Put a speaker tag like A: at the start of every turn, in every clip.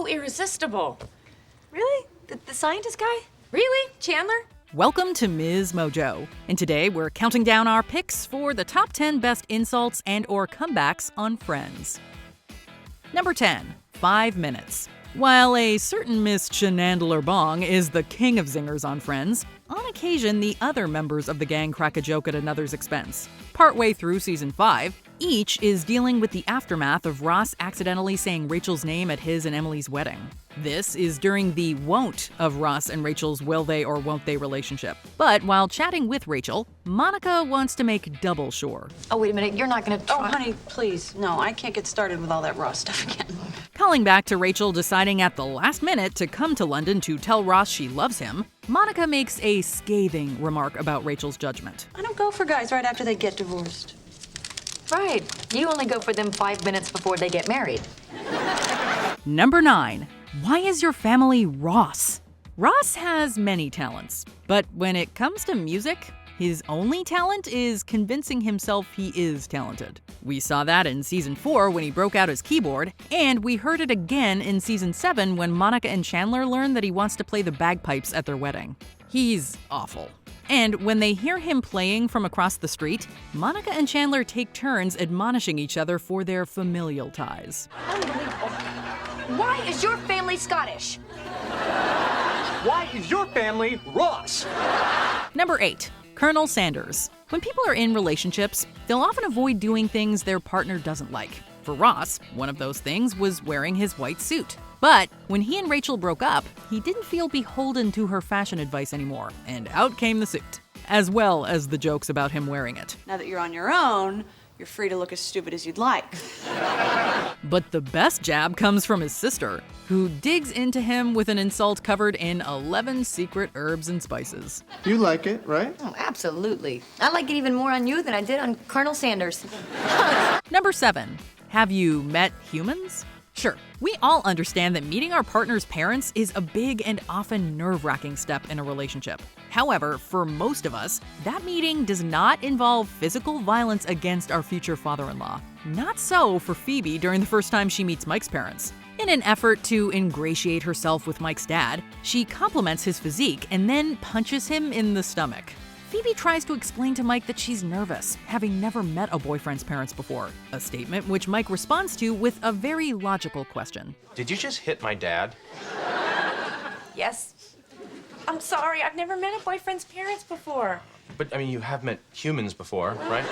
A: so irresistible.
B: Really? The scientist guy?
A: Really, Chandler?
C: Welcome to Ms. Mojo, and today we're counting down our picks for the top 10 best insults and or comebacks on Friends. Number 10, 5 minutes. While a certain Miss Chenandler Bong is the king of zingers on Friends, on occasion the other members of the gang crack a joke at another's expense. Partway through season 5, each is dealing with the aftermath of Ross accidentally saying Rachel's name at his and Emily's wedding. This is during the won't of Ross and Rachel's will they or won't they relationship. But while chatting with Rachel, Monica wants to make double sure.
B: Oh, wait a minute. You're not going to try.
D: Oh, honey, please. No, I can't get started with all that raw stuff again.
C: Calling back to Rachel deciding at the last minute to come to London to tell Ross she loves him, Monica makes a scathing remark about Rachel's judgment.
D: I don't go for guys right after they get divorced.
B: Right. You only go for them 5 minutes before they get married.
C: Number 9. Why is your family Ross? Ross has many talents, but when it comes to music, his only talent is convincing himself he is talented. We saw that in season 4 when he broke out his keyboard, and we heard it again in season 7 when Monica and Chandler learned that he wants to play the bagpipes at their wedding. He's awful. And when they hear him playing from across the street, Monica and Chandler take turns admonishing each other for their familial ties.
B: Unbelievable. Why is your family Scottish?
E: Why is your family Ross?
C: Number 8. Colonel Sanders. When people are in relationships, they'll often avoid doing things their partner doesn't like. For Ross, one of those things was wearing his white suit. But when he and Rachel broke up, he didn't feel beholden to her fashion advice anymore, and out came the suit, as well as the jokes about him wearing it.
D: Now that you're on your own, you're free to look as stupid as you'd like.
C: But the best jab comes from his sister, who digs into him with an insult covered in 11 secret herbs and spices.
F: You like it, right?
B: Oh, absolutely. I like it even more on you than I did on Colonel Sanders.
C: Number 7. Have you met humans? Sure, we all understand that meeting our partner's parents is a big and often nerve-wracking step in a relationship. However, for most of us, that meeting does not involve physical violence against our future father-in-law. Not so for Phoebe during the first time she meets Mike's parents. In an effort to ingratiate herself with Mike's dad, she compliments his physique and then punches him in the stomach. Phoebe tries to explain to Mike that she's nervous, having never met a boyfriend's parents before, a statement which Mike responds to with a very logical question.
E: Did you just hit my dad?
A: Yes. I'm sorry, I've never met a boyfriend's parents before.
E: But, I mean, you have met humans before, right?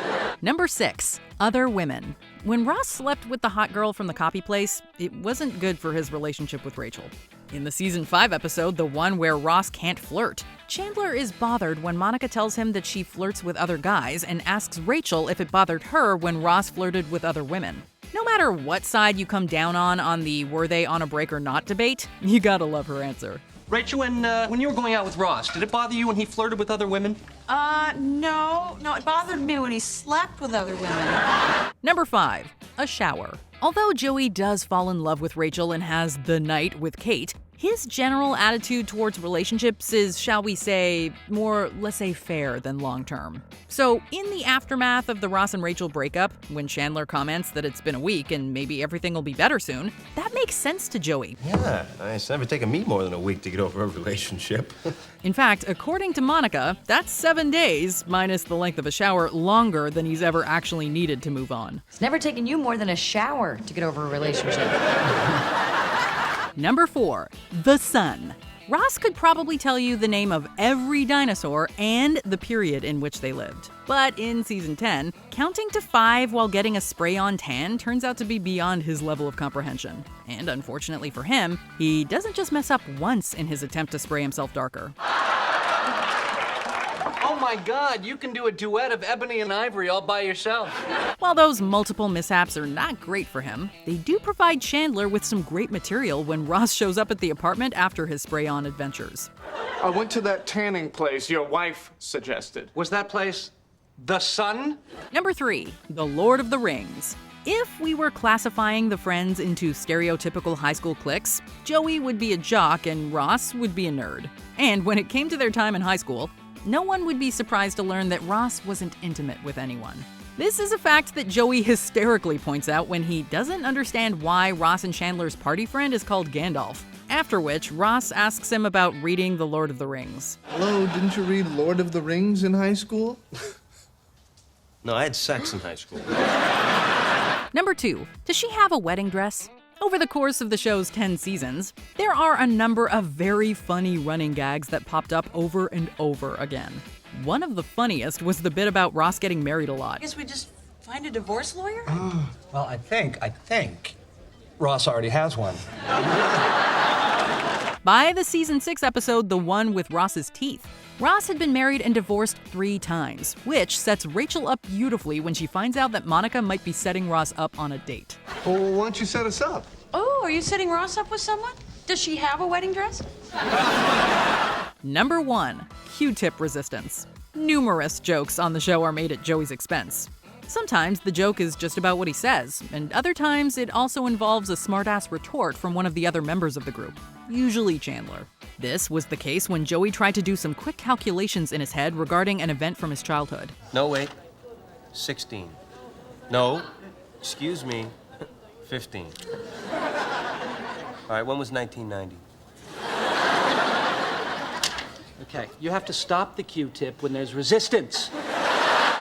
C: Number 6. Other women. When Ross slept with the hot girl from the copy place, it wasn't good for his relationship with Rachel. In the season 5 episode, the one where Ross can't flirt, Chandler is bothered when Monica tells him that she flirts with other guys and asks Rachel if it bothered her when Ross flirted with other women. No matter what side you come down on the were they on a break or not debate, you gotta love her answer.
G: Rachel, when you were going out with Ross, did it bother you when he flirted with other women?
D: No, it bothered me when he slept with other women.
C: Number 5. A shower. Although Joey does fall in love with Rachel and has the night with Kate, his general attitude towards relationships is, shall we say, more laissez-faire than long-term. So, in the aftermath of the Ross and Rachel breakup, when Chandler comments that it's been a week and maybe everything will be better soon, that makes sense to Joey.
H: Yeah, it's never taken me more than a week to get over a relationship.
C: In fact, according to Monica, that's 7 days, minus the length of a shower, longer than he's ever actually needed to move on.
B: It's never taken you more than a shower to get over a relationship.
C: Number 4. The sun. Ross could probably tell you the name of every dinosaur and the period in which they lived. But in season 10, counting to 5 while getting a spray-on tan turns out to be beyond his level of comprehension. And unfortunately for him, he doesn't just mess up once in his attempt to spray himself darker.
G: Oh my God, you can do a duet of Ebony and Ivory all by yourself.
C: While those multiple mishaps are not great for him, they do provide Chandler with some great material when Ross shows up at the apartment after his spray-on adventures.
F: I went to that tanning place your wife suggested.
G: Was that place The Sun?
C: Number 3. The Lord of the Rings. If we were classifying the friends into stereotypical high school cliques, Joey would be a jock and Ross would be a nerd. And when it came to their time in high school, no one would be surprised to learn that Ross wasn't intimate with anyone. This is a fact that Joey hysterically points out when he doesn't understand why Ross and Chandler's party friend is called Gandalf. After which, Ross asks him about reading The Lord of the Rings.
I: Hello, didn't you read Lord of the Rings in high school?
H: No, I had sex in high school.
C: Number 2, does she have a wedding dress? Over the course of the show's 10 seasons, there are a number of very funny running gags that popped up over and over again. One of the funniest was the bit about Ross getting married a lot.
D: I guess we just find a divorce lawyer?
G: Well, I think Ross already has one.
C: By the season 6 episode, the one with Ross's teeth, Ross had been married and divorced 3 times, which sets Rachel up beautifully when she finds out that Monica might be setting Ross up on a date.
I: Well, why don't you set us up?
D: Oh, are you setting Ross up with someone? Does she have a wedding dress?
C: Number 1, Qtip resistance. Numerous jokes on the show are made at Joey's expense. Sometimes the joke is just about what he says, and other times it also involves a smartass retort from one of the other members of the group, usually Chandler. This was the case when Joey tried to do some quick calculations in his head regarding an event from his childhood.
H: No, wait. 16. No. Excuse me. 15. All right, when was 1990?
G: Okay, you have to stop the Q-tip when there's resistance.